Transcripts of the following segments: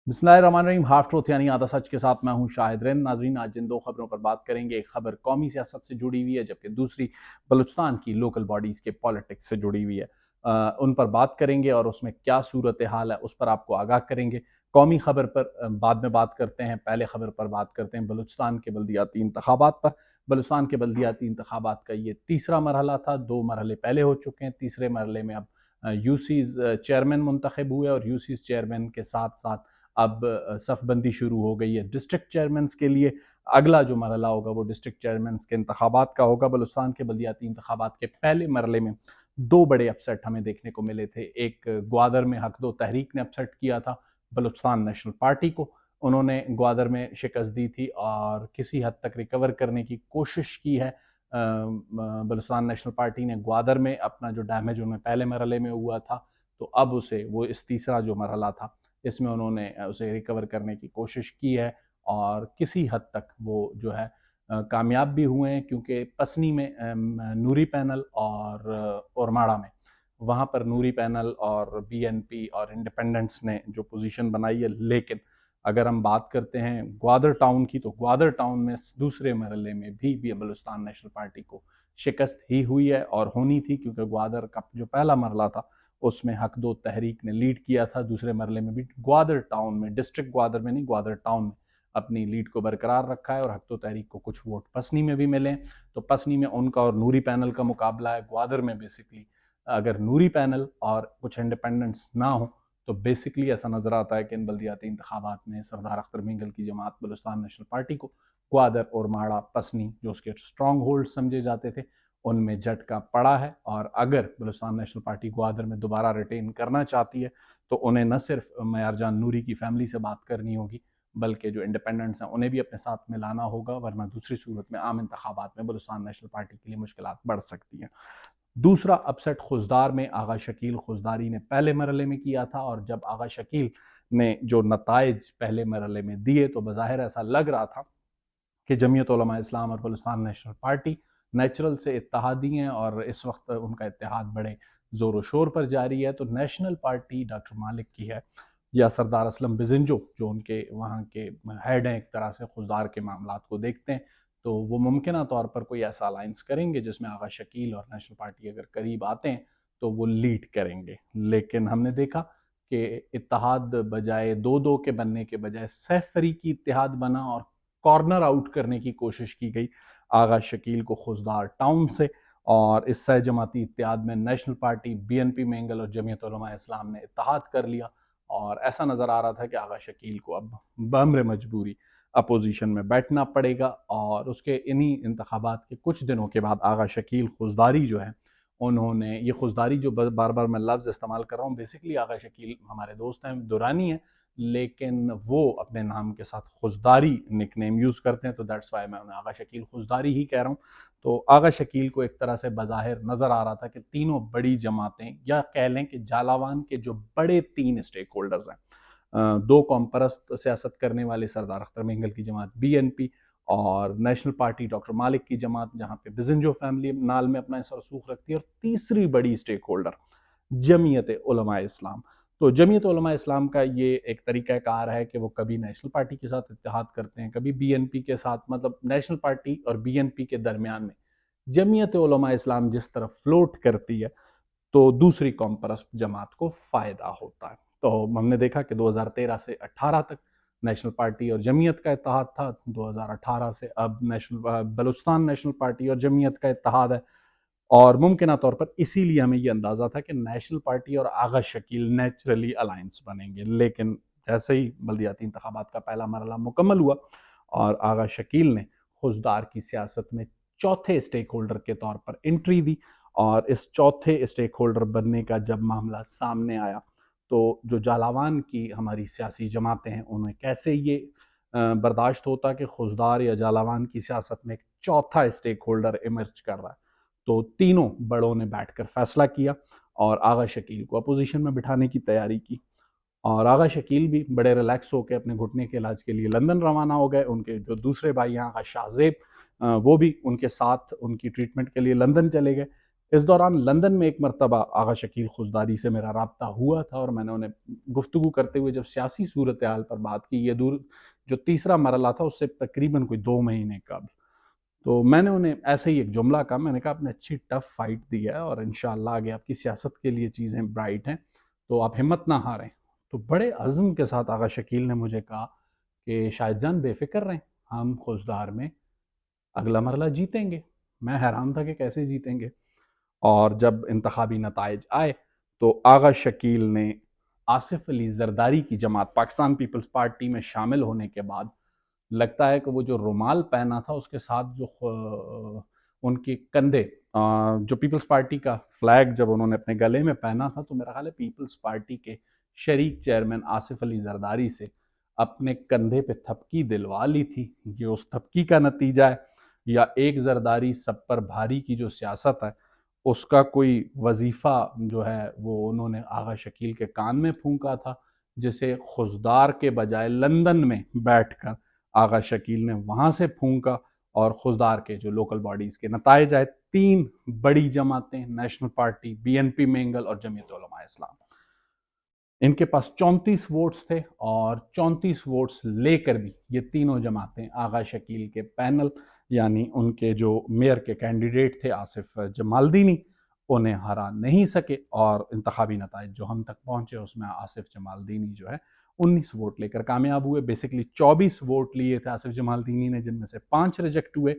बिस्मिल्लाहिर्रहमानिर्रहीम। Half truth यानी आधा सच के साथ मैं हूं शाहिद रिंद। नाजरीन, आज जिन दो खबरों पर बात करेंगे, एक खबर कौमी सियासत से जुड़ी हुई है जबकि दूसरी बलूचिस्तान की लोकल बॉडीज़ के पॉलिटिक्स से जुड़ी हुई है। उन पर बात करेंगे और उसमें क्या सूरत हाल है उस पर आपको आगाह करेंगे। कौमी खबर पर बाद में बात करते हैं। पहले खबर पर बात करते हैं बलूचिस्तान के बल्दियाती इंतखाबात पर। बलूचिस्तान के बल्दियाती इंतखाबात का ये तीसरा मरहला था। 2 मरहले पहले हो चुके हैं। तीसरे मरहले में अब यूसीज चेयरमैन मुंतखब हुए और यूसीज चेयरमैन के साथ साथ अब सफ़बंदी शुरू हो गई है डिस्ट्रिक्ट चेयरमैन के लिए। अगला जो मरहला होगा वो डिस्ट्रिक्ट चेयरमैन के इंतखाबात का होगा। बलूचिस्तान के बल्दियाती इंतखाबात के पहले मरहले में दो बड़े अपसेट हमें देखने को मिले थे। एक ग्वादर में हक दो तहरीक ने अपसेट किया था बलूचिस्तान नेशनल पार्टी को। उन्होंने ग्वादर में शिकस्त दी थी और किसी हद तक रिकवर करने की कोशिश की है। बलूचिस्तान नेशनल पार्टी ने ग्वादर में अपना जो डैमेज उन्हें पहले मरहले में हुआ था, तो अब उसे वो इस तीसरा जो मरहला था इसमें उन्होंने उसे रिकवर करने की कोशिश की है और किसी हद तक वो जो है कामयाब भी हुए हैं, क्योंकि पसनी में नूरी पैनल और ओरमाड़ा में वहाँ पर नूरी पैनल और बीएनपी और इंडिपेंडेंट्स ने जो पोजीशन बनाई है। लेकिन अगर हम बात करते हैं ग्वादर टाउन की, तो ग्वादर टाउन में दूसरे मरहले में भी बलूचिस्तान नेशनल पार्टी को शिकस्त ही हुई है और होनी थी, क्योंकि ग्वादर का जो पहला मरहला था उसमें हक दो तहरीक ने लीड किया था। दूसरे मरहले में भी ग्वादर टाउन में, डिस्ट्रिक्ट ग्वादर में नहीं, ग्वादर टाउन में अपनी लीड को बरकरार रखा है और हक दो तहरीक को कुछ वोट पसनी में भी मिले। तो पसनी में उनका और नूरी पैनल का मुकाबला है। ग्वादर में बेसिकली अगर नूरी पैनल और कुछ इंडिपेंडेंट्स ना हो तो बेसिकली ऐसा नजर आता है कि इन बल्दियाती इंतखाबात में सरदार अख्तर मिंगल की जमात बलूचिस्तान नेशनल पार्टी को ग्वादर और माड़ा पसनी जो उसके स्ट्रॉन्ग होल्ड समझे जाते थे उनमें झटका पड़ा है। और अगर बलूचिस्तान नेशनल पार्टी ग्वादर में दोबारा रिटेन करना चाहती है तो उन्हें न सिर्फ मयारजान नूरी की फैमिली से बात करनी होगी, बल्कि जो इंडिपेंडेंट्स हैं उन्हें भी अपने साथ मिलाना होगा, वरना दूसरी सूरत में आम इंतखाबात में बलूचिस्तान नेशनल पार्टी के लिए मुश्किलात बढ़ सकती हैं। दूसरा अपसेट खुजदार में आगा शकील खुजदारी ने पहले मरहले में किया था, और जब आगा शकील ने जो नताइज पहले मरहले में दिए तो बज़ाहिर ऐसा लग रहा था कि जमीयत उलमा इस्लाम और बलूचिस्तान नेशनल पार्टी नेचुरल से इत्तेहादी हैं और इस वक्त उनका इत्तेहाद बड़े ज़ोर शोर पर जारी है। तो नेशनल पार्टी डॉक्टर मालिक की है या सरदार असलम बिजिंजो जो उनके वहाँ के हेड हैं, एक तरह से खुजदार के मामला को देखते हैं, तो वो मुमकिन तौर पर कोई ऐसा अलायंस करेंगे जिसमें आगा शकील और नेशनल पार्टी अगर करीब आते हैं तो वो लीड करेंगे। लेकिन हमने देखा कि इत्तेहाद बजाय दो दो के बनने के बजाय सैफ फरीकी इत्तेहाद बना और कॉर्नर आउट करने की कोशिश की गई आगा शकील को खुजदार टाउन से। और इस सह जमाती इत्तेहाद में नेशनल पार्टी, बीएनपी मेंगल और जमीयत उलमा इस्लाम ने इत्तेहाद कर लिया और ऐसा नज़र आ रहा था कि आगा शकील को अब बम्र मजबूरी अपोजिशन में बैठना पड़ेगा। और उसके इन्हीं इंतखाबात के कुछ दिनों के बाद आगा शकील खुजदारी जो है, उन्होंने ये खुजदारी जो बार बार मैं लफ्ज़ इस्तेमाल कर रहा हूँ, बेसिकली आगा शकील हमारे दोस्त हैं, दुरानी हैं, लेकिन वो अपने नाम के साथ खुजदारी निकनेम यूज़ करते हैं, तो दैट्स वाई मैं उन्हें आगा शकील खुजदारी ही कह रहा हूँ। तो आगा शकील को एक तरह से बज़ाहिर नज़र आ रहा था कि तीनों बड़ी जमातें, या कह लें कि जालावान के जो बड़े तीन स्टेक होल्डर्स हैं, दो कौम परस्त सियासत करने वाले सरदार अख्तर मिंगल की जमात बीएनपी और नेशनल पार्टी डॉक्टर मालिक की जमात जहाँ पे बिजिंजो फैमिली नाल में अपना रसूख रखती है, और तीसरी बड़ी स्टेक होल्डर जमीयत उलमा इस्लाम। तो जमीयत उलमा इस्लाम का ये एक तरीक़ाकार है कि वो कभी नेशनल पार्टी के साथ इत्तेहाद करते हैं, कभी बीएनपी के साथ, मतलब नेशनल पार्टी और बीएनपी के दरमियान में जमीयत उलमा इस्लाम जिस तरफ फ्लोट करती है तो दूसरी कौम परस्त जमात को फ़ायदा होता है। तो हमने देखा कि 2013 से 18 तक नेशनल पार्टी और जमीयत का इत्तेहाद था, 2018 से अब बलूचिस्तान नेशनल पार्टी और जमीयत का इत्तेहाद है। और मुमकिन तौर पर इसीलिए हमें ये अंदाज़ा था कि नेशनल पार्टी और आगा शकील नेचुरली अलायंस बनेंगे। लेकिन जैसे ही बल्दियाती इंतखाबात का पहला मरहला मुकम्मल हुआ और आगा शकील ने खुजदार की सियासत में चौथे स्टेक होल्डर के तौर पर एंट्री दी, और इस चौथे स्टेक होल्डर बनने का जब मामला सामने आया तो जो जालावान की हमारी सियासी जमातें हैं उन्हें कैसे ये बर्दाश्त होता कि खुजदार या जालावान की सियासत में एक चौथा स्टेक होल्डर इमर्ज कर रहा है। तो तीनों बड़ों ने बैठकर फैसला किया और आगा शकील को अपोजिशन में बिठाने की तैयारी की। और आगा शकील भी बड़े रिलैक्स होकर अपने घुटने के इलाज के लिए लंदन रवाना हो गए। उनके जो दूसरे भाई हैं आगा शाहजेब, वो भी उनके साथ उनकी ट्रीटमेंट के लिए लंदन चले गए। इस दौरान लंदन में एक मरतबा आगा शकील खुशदारी से मेरा रब्ता हुआ था और मैंने उन्हें गुफ्तगू करते हुए जब सियासी सूरत हाल पर बात की, ये दूर जो तीसरा मरला था उससे तकरीबन कोई 2 महीने कबल, तो मैंने उन्हें ऐसे ही एक जुमला कहा, मैंने कहा आपने अच्छी टफ फाइट दी है और इंशाअल्लाह आगे आपकी सियासत के लिए चीज़ें ब्राइट हैं, तो आप हिम्मत ना हारें। तो बड़े अज़्म के साथ आगा शकील ने मुझे कहा कि शाहिद जान बेफ़िक्र रहें, हम खुशदार में अगला मरला जीतेंगे। मैं हैरान था कि कैसे जीतेंगे। और जब इंतखाबी नताइज आए तो आगा शकील ने आसिफ अली जरदारी की जमात पाकिस्तान पीपल्स पार्टी में शामिल होने के बाद, लगता है कि वो जो रुमाल पहना था उसके साथ जो उनके कंधे, जो पीपल्स पार्टी का फ्लैग जब उन्होंने अपने गले में पहना था, तो मेरा ख्याल है पीपल्स पार्टी के शरीक चेयरमैन आसिफ अली जरदारी से अपने कंधे पे थपकी दिलवा ली थी। ये उस थपकी का नतीजा है या एक जरदारी सब पर भारी की जो सियासत है उसका कोई वजीफा जो है वो उन्होंने आगा शकील के कान में फूंका था, जिसे खुशदार के बजाय लंदन में बैठकर आगा शकील ने वहां से फूंका। और खुशदार के जो लोकल बॉडीज के नताइज आए, 3 बड़ी जमातें, नेशनल पार्टी, बीएनपी मेंगल और जमीयत उलमा इस्लाम, इनके पास 34 वोट्स थे और 34 वोट्स लेकर भी ये तीनों जमातें आगा शकील के पैनल यानी उनके जो मेयर के कैंडिडेट थे आसिफ जमालदीनी, उन्हें हरा नहीं सके। और इंतखाबी नताइज जो हम तक पहुंचे उसमें आसिफ जमालदीनी जो है 19 वोट लेकर कामयाब हुए। बेसिकली 24 वोट लिए थे आसिफ जमालदीनी ने, जिनमें से 5 रिजेक्ट हुए।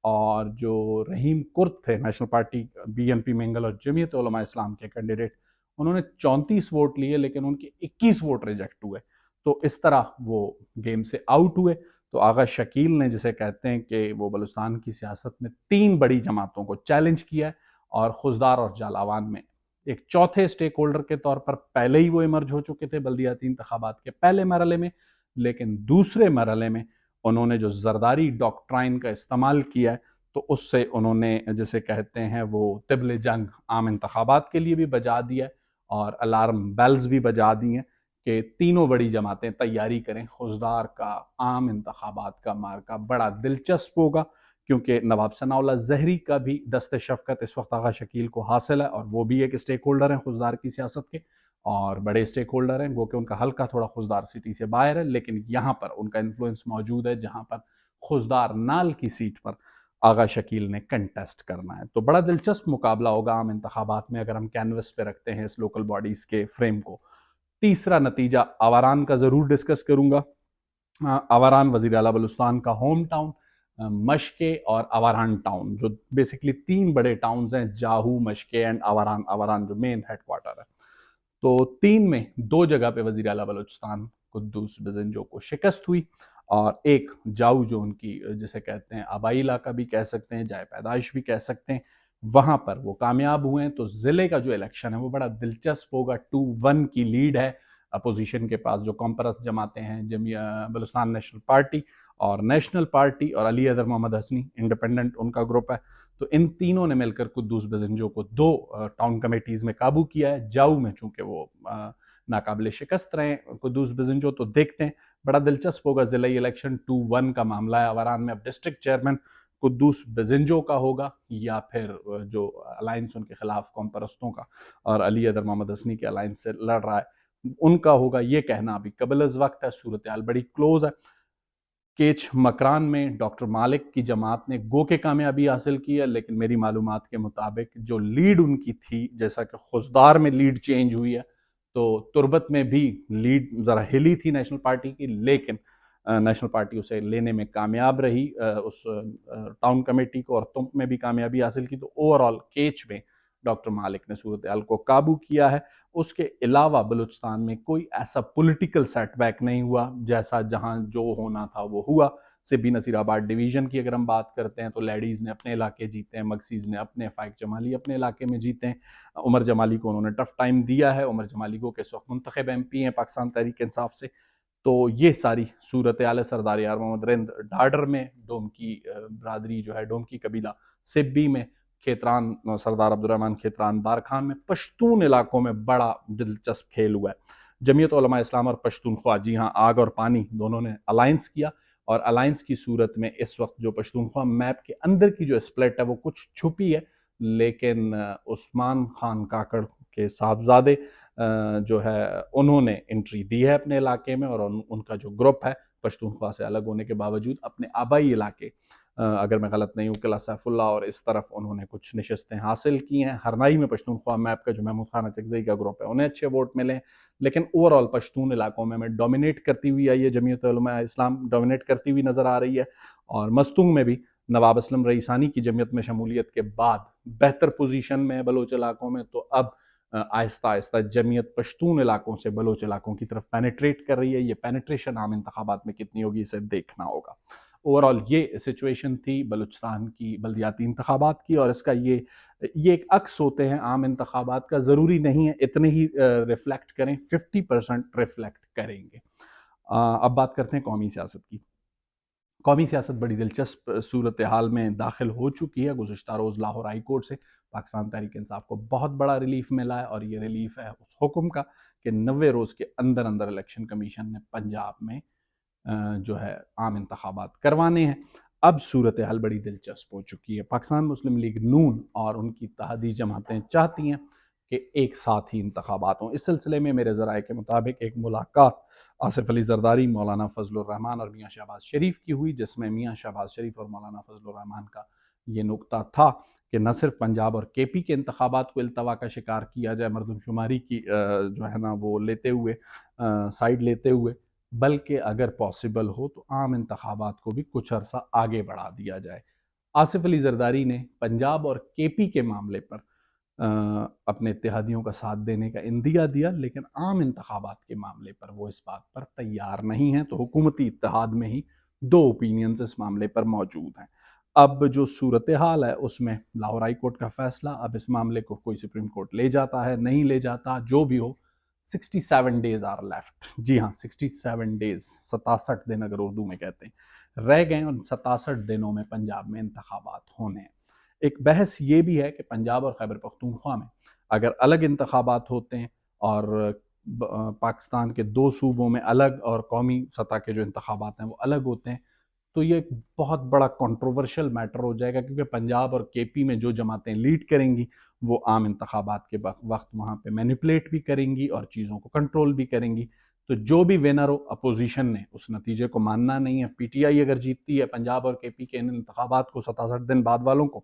और जो रहीम कुर्द थे नेशनल पार्टी, बीएनपी मेंगल और जमीयत उलमा इस्लाम के कैंडिडेट, उन्होंने 34 वोट लिए लेकिन उनके 21 वोट रिजेक्ट हुए। तो इस तरह वो गेम से आउट हुए। तो आगा शकील ने, जिसे कहते हैं कि वो बलूचिस्तान की सियासत में 3 बड़ी जमातों को चैलेंज किया है और खुशदार और जालावान में एक चौथे स्टेक होल्डर के तौर पर पहले ही वो इमर्ज हो चुके थे बल्दियाती इंतखाबात के पहले मरहले में। लेकिन दूसरे मरहले में उन्होंने जो जरदारी डॉक्ट्राइन का इस्तेमाल किया है, तो उससे उन्होंने, जिसे कहते हैं, वो तिबले जंग आम इंतखाबात के लिए भी बजा दिया है और अलार्म बेल्स भी बजा दी हैं कि तीनों बड़ी जमातें तैयारी करें, खुशदार का आम इंतखाबात का मार्का बड़ा दिलचस्प होगा, क्योंकि नवाब सनाउल्लाह ज़हरी का भी दस्ते शफ़क़त इस वक्त आगा शकील को हासिल है और वो भी एक स्टेक होल्डर हैं खुशदार की सियासत के और बड़े स्टेक होल्डर हैं। वो कि उनका हल्का थोड़ा खुशदार सिटी से बाहर है, लेकिन यहाँ पर उनका इन्फ्लुएंस मौजूद है जहाँ पर खुशदार नाल की सीट पर आगा शकील ने कंटेस्ट करना है। तो बड़ा दिलचस्प मुकाबला होगा आम इंतखाबात में अगर हम कैनवस पे रखते हैं इस लोकल बॉडीज़ के फ्रेम को। तीसरा नतीजा आवारान का ज़रूर डिस्कस करूँगा। आवारान वज़ीर आला बलूचिस्तान का होम टाउन, मशके और आवारान टाउन, जो बेसिकली 3 बड़े टाउन्स हैं, जाहू, मशके एंड आवारान। आवारान जो मेन हेडक्वार्टर है। तो 3 में 2 जगह पे वज़ीर आला बलूचिस्तान कुद्दूस बिज़नजो को शिकस्त हुई और एक जाऊ जो उनकी, जिसे कहते हैं, आबाई इलाका भी कह सकते हैं, जाए पैदाइश भी कह सकते हैं, वहाँ पर वो कामयाब हुए हैं। तो ज़िले का जो इलेक्शन है वो बड़ा दिलचस्प होगा। 2-1 की लीड है अपोजिशन के पास, जो कॉम्परस जमाते हैं, बलूचिस्तान नेशनल पार्टी और नेशनल पार्टी और अली अदर मोहम्मद हसनी इंडिपेंडेंट उनका ग्रुप है। तो इन तीनों ने मिलकर कुद्दूस बिज़नजो को 2 टाउन कमेटीज़ में काबू किया है। जाऊ में चूंकि वो नाकाबिले शिकस्त रहे कुद्दूस बिज़नजो, तो देखते हैं, बड़ा दिलचस्प होगा ज़िला इलेक्शन। 2-1 का मामला है। आवारान में अब डिस्ट्रिक्ट चेयरमैन कुद्दूस बिज़नजो का होगा या फिर जो अलायंस उनके खिलाफ कौमपरस्तों का और अली अदर मोहम्मद हसनी के अलायंस से लड़ रहा है उनका होगा, ये कहना अभी कबल अज़ वक्त है। सूरत हाल बड़ी क्लोज है। केच मकरान में डॉक्टर मालिक की जमात ने गो के कामयाबी हासिल की है, लेकिन मेरी मालूमात के मुताबिक जो लीड उनकी थी, जैसा कि खुशदार में लीड चेंज हुई है, तो तुरबत में भी लीड ज़रा हिली थी नेशनल पार्टी की, लेकिन नेशनल पार्टी उसे लेने में कामयाब रही, उस टाउन कमेटी को, और तुम में भी कामयाबी हासिल की। तो ओवरऑल केच में डॉक्टर मालिक ने सूरत हाल को काबू किया है। उसके अलावा बलूचिस्तान में कोई ऐसा पॉलिटिकल सेटबैक नहीं हुआ, जैसा जहां जो होना था वो हुआ। सिब्बी नसीराबाद डिवीजन की अगर हम बात करते हैं तो लेडीज़ ने अपने इलाके जीते हैं, मगसीज़ ने अपने, फ़ाइक जमाली अपने इलाके में जीते हैं। उमर जमाली को उन्होंने टफ टाइम दिया है। उमर जमाली को के इस वक्त मुंतखब MP हैं पाकिस्तान तहरीक इंसाफ से। तो ये सारी सूरत हाल है। सरदार यार मोहम्मद रिंद ढाडर में, डोमकी बरादरी जो है, डोमकी कबीला सिब्बी में, खेतरान सरदार अब्दुर्रहमान खेतरान बारखान में, पश्तून इलाकों में बड़ा दिलचस्प खेल हुआ है। जमीयत उलमा इस्लाम और पश्तूनख्वा, जी हाँ, आग और पानी दोनों ने अलायंस किया और अलायंस की सूरत में इस वक्त जो पश्तूनख्वा मैप के अंदर की जो स्प्लिट है वो कुछ छुपी है, लेकिन उस्मान खान काकड़ के साहबजादे जो है उन्होंने एंट्री दी है अपने इलाके में, और उनका जो ग्रुप है पश्तूनख्वा से अलग होने के बावजूद अपने आबाई इलाके, अगर मैं गलत नहीं हूँ, किला सैफुल्ला और इस तरफ उन्होंने कुछ नशस्तें हासिल की हैं। हरनाई में पश्तूनख्वा मैप का जो महमूद खान अचकज़ई का ग्रुप है उन्हें अच्छे वोट मिले, लेकिन ओवरऑल पश्तून इलाकों में डोमिनेट करती हुई आई है, जमीयत उलमा इस्लाम डोमिनेट करती हुई नज़र आ रही है। और मस्तूंग में भी नवाब असलम रईसानी की जमीयत में शमूलियत के बाद बेहतर पोजीशन में है बलोच इलाकों में, तो अब आहिस्ता आहिस्ता जमीयत पश्तून इलाकों से बलोच इलाकों की तरफ पेनिट्रेट कर रही है। ये पेनिट्रेशन आम इंतखाबात में कितनी होगी इसे देखना होगा। ओवरऑल ये सिचुएशन थी बलूचिस्तान की बल्दियाती इंतखाबात की, और इसका ये एक अक्स होते हैं आम इंतखाबात का, ज़रूरी नहीं है इतने ही रिफ्लेक्ट करें, 50% रिफ्लेक्ट करेंगे। अब बात करते हैं कौमी सियासत की। कौमी सियासत बड़ी दिलचस्प सूरत हाल में दाखिल हो चुकी है। गुज़िश्ता रोज़ लाहौर हाई कोर्ट से पाकिस्तान तहरीक इंसाफ को बहुत बड़ा रिलीफ मिला है, और ये रिलीफ है उस हुक्म का कि 90 रोज़ के अंदर अंदर इलेक्शन कमीशन ने पंजाब में जो है आम इंतखाबात करवाने हैं। अब सूरत हाल बड़ी दिलचस्प हो चुकी है। पाकिस्तान मुस्लिम लीग नून और उनकी इत्तेहादी जमातें चाहती हैं कि एक साथ ही इंतखाबात हों। इस सिलसिले में मेरे ज़राए के मुताबिक एक मुलाकात आसिफ अली जरदारी, मौलाना फजलुर रहमान और मियाँ शहबाज शरीफ की हुई, जिसमें मियाँ शहबाज शरीफ और मौलाना फजलुर रहमान का ये नुकता था कि न सिर्फ पंजाब और केपी के इंतखाबात को इल्तवा का शिकार किया जाए मरदमशुमारी की जो है ना वो लेते हुए, साइड लेते हुए, बल्कि अगर पॉसिबल हो तो आम इंतखाबात को भी कुछ अरसा आगे बढ़ा दिया जाए। आसिफ अली जरदारी ने पंजाब और केपी के मामले पर अपने इत्तेहादियों का साथ देने का इंदिया दिया, लेकिन आम इंतखाबात के मामले पर वो इस बात पर तैयार नहीं है। तो हुकूमती इत्तेहाद में ही दो ओपिनियंस इस मामले पर मौजूद हैं। अब जो सूरत हाल है उसमें लाहौर हाई कोर्ट का फैसला, अब इस मामले को कोई सुप्रीम कोर्ट ले जाता है नहीं ले जाता, जो भी हो 67 डेज आर लेफ्ट। जी हाँ, 67 डेज, 67 दिन अगर उर्दू में कहते हैं, रह गए, और 67 दिनों में पंजाब में इंतखाबात होने हैं। एक बहस ये भी है कि पंजाब और खैबर पख्तूनख्वा में अगर अलग इंतखाबात होते हैं और पाकिस्तान के दो सूबों में अलग और कौमी सतह के जो इंतखाबात हैं वो अलग होते हैं, तो ये एक बहुत बड़ा कंट्रोवर्शियल मैटर हो जाएगा, क्योंकि पंजाब और केपी में जो जमातें लीड करेंगी वो आम इंतखाबात के वक्त वहाँ पे मैनिपुलेट भी करेंगी और चीज़ों को कंट्रोल भी करेंगी। तो जो भी विनर हो, अपोजिशन ने उस नतीजे को मानना नहीं है। पीटीआई अगर जीतती है पंजाब और केपी के इन इंतखाबात को 67 दिन बाद वालों को,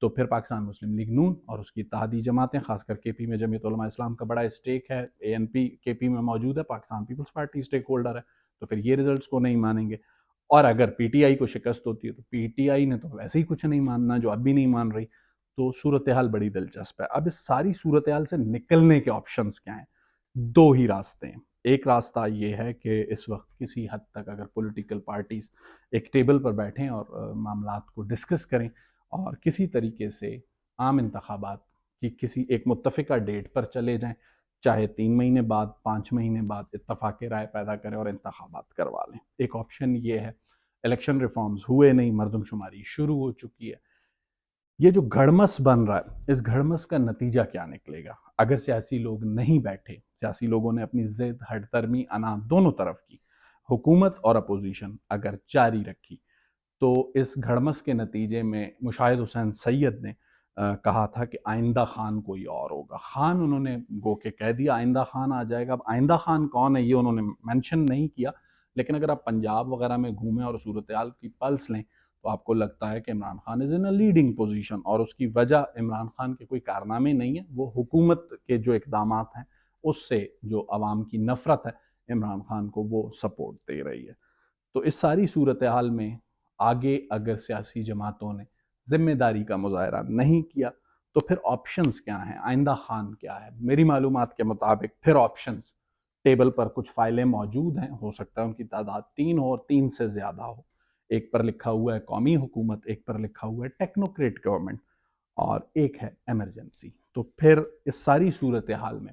तो फिर पाकिस्तान मुस्लिम लीग नून और उसकी इत्तेहादी जमातें, खासकर केपी में जमीयत उलमा इस्लाम का बड़ा स्टेक है, एएनपी केपी में मौजूद है, Pakistan Peoples Party stakeholder है, तो फिर ये रिजल्ट्स को नहीं मानेंगे। और अगर पीटीआई को शिकस्त होती है तो पीटीआई ने तो वैसे ही कुछ नहीं मानना, जो अब भी नहीं मान रही। तो सूरत हाल बड़ी दिलचस्प है। अब इस सारी सूरत हाल से निकलने के ऑप्शंस क्या हैं? दो ही रास्ते हैं। एक रास्ता ये है कि इस वक्त किसी हद तक अगर पॉलिटिकल पार्टीज एक टेबल पर बैठें और मामलात को डिस्कस करें और किसी तरीके से आम इंतखाबात की किसी एक मुत्तफ़िका डेट पर चले जाएं, चाहे 3 महीने बाद, 5 महीने बाद, इत्तफाक राय पैदा करें और इंतखाबात करवा लें। एक ऑप्शन ये है। इलेक्शन रिफॉर्म्स हुए नहीं, मरदमशुमारी शुरू हो चुकी है। ये जो घड़मस बन रहा है, इस घड़मस का नतीजा क्या निकलेगा? अगर सियासी लोग नहीं बैठे, सियासी लोगों ने अपनी जिद, हठधर्मी, अना दोनों तरफ की, हुकूमत और अपोजिशन अगर जारी रखी, तो इस घड़मस के नतीजे में मुशाहिद हुसैन सैयद ने कहा था कि आइंदा खान कोई और होगा। खान उन्होंने गो के कह दिया, आइंदा खान आ जाएगा। अब आइंदा खान कौन है ये उन्होंने मेंशन नहीं किया, लेकिन अगर आप पंजाब वगैरह में घूमें और सूरत हाल की पल्स लें तो आपको लगता है कि Imran Khan is in a leading position, और उसकी वजह इमरान खान के कोई कारनामे नहीं है, वो हुकूमत के जो इकदाम हैं उससे जो अवाम की नफ़रत है इमरान खान को वो सपोर्ट दे रही है। तो इस सारी सूरत हाल में आगे अगर सियासी जमातों ने जिम्मेदारी का मुजाहरा नहीं किया तो फिर ऑप्शंस क्या हैं? आइंदा खान क्या है? मेरी मालूमात के मुताबिक फिर ऑप्शंस टेबल पर कुछ फाइलें मौजूद हैं, हो सकता है उनकी तादाद 3 हो और 3 से ज़्यादा हो। एक पर लिखा हुआ है कौमी हुकूमत, एक पर लिखा हुआ है टेक्नोक्रेट गवर्नमेंट, और एक है इमरजेंसी। तो फिर इस सारी सूरत हाल में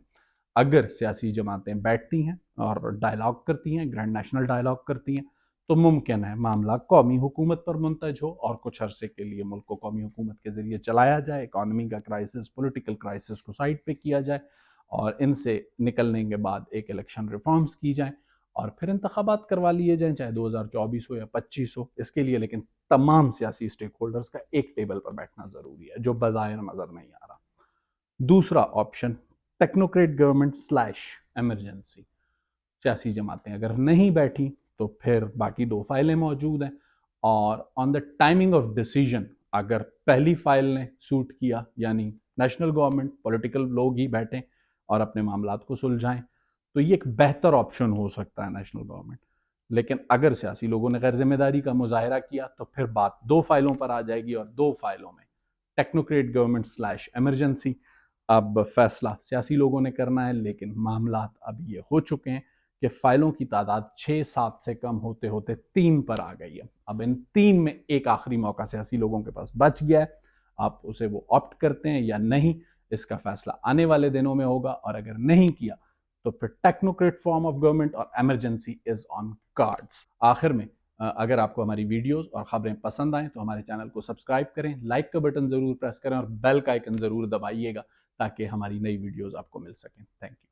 अगर सियासी जमातें बैठती हैं और डायलॉग करती हैं, ग्रैंड नेशनल डायलॉग करती हैं, तो मुमकिन है मामला कौमी हुकूमत पर मुंतज हो और कुछ अरसे के लिए मुल्क को कौमी हुकूमत के ज़रिए चलाया जाए, इकॉनमी का क्राइसिस, पॉलिटिकल क्राइसिस को साइड पे किया जाए, और इनसे निकलने के बाद एक इलेक्शन रिफॉर्म्स की जाए, और फिर इंतखाबात करवा लिए जाएं, चाहे 2024 हो या 25 हो। इसके लिए लेकिन तमाम सियासी स्टेक होल्डर्स का एक टेबल पर बैठना ज़रूरी है, जो बज़ाहिर नज़र नहीं आ रहा। दूसरा option, technocrat government slash emergency. सियासी जमातें अगर नहीं बैठी तो फिर बाकी दो फाइलें मौजूद हैं, और on the timing of decision अगर पहली फाइल ने सूट किया, यानी नेशनल गवर्नमेंट, पॉलिटिकल लोग ही बैठें और अपने मामलात को सुलझाएं, तो ये एक बेहतर ऑप्शन हो सकता है नेशनल गवर्नमेंट। लेकिन अगर सियासी लोगों ने गैर जिम्मेदारी का मुजाहरा किया तो फिर बात दो फाइलों पर आ जाएगी, और दो फाइलों में टेक्नोक्रेट गवर्नमेंट स्लैश एमरजेंसी। अब फैसला सियासी लोगों ने करना है, लेकिन मामलात अब ये हो चुके हैं कि फाइलों की तादाद 6-7 से कम होते होते 3 पर आ गई है। अब इन 3 में एक आखिरी मौका सियासी लोगों के पास बच गया है। आप उसे वो ऑप्ट करते हैं या नहीं, इसका फैसला आने वाले दिनों में होगा, और अगर नहीं किया तो फिर टेक्नोक्रेट फॉर्म ऑफ गवर्नमेंट और एमरजेंसी इज ऑन कार्ड्स। आखिर में अगर आपको हमारी वीडियोस और खबरें पसंद आए तो हमारे चैनल को सब्सक्राइब करें, लाइक का बटन जरूर प्रेस करें और बेल का आइकन जरूर दबाइएगा, ताकि हमारी नई वीडियोस आपको मिल सकें। Thank you.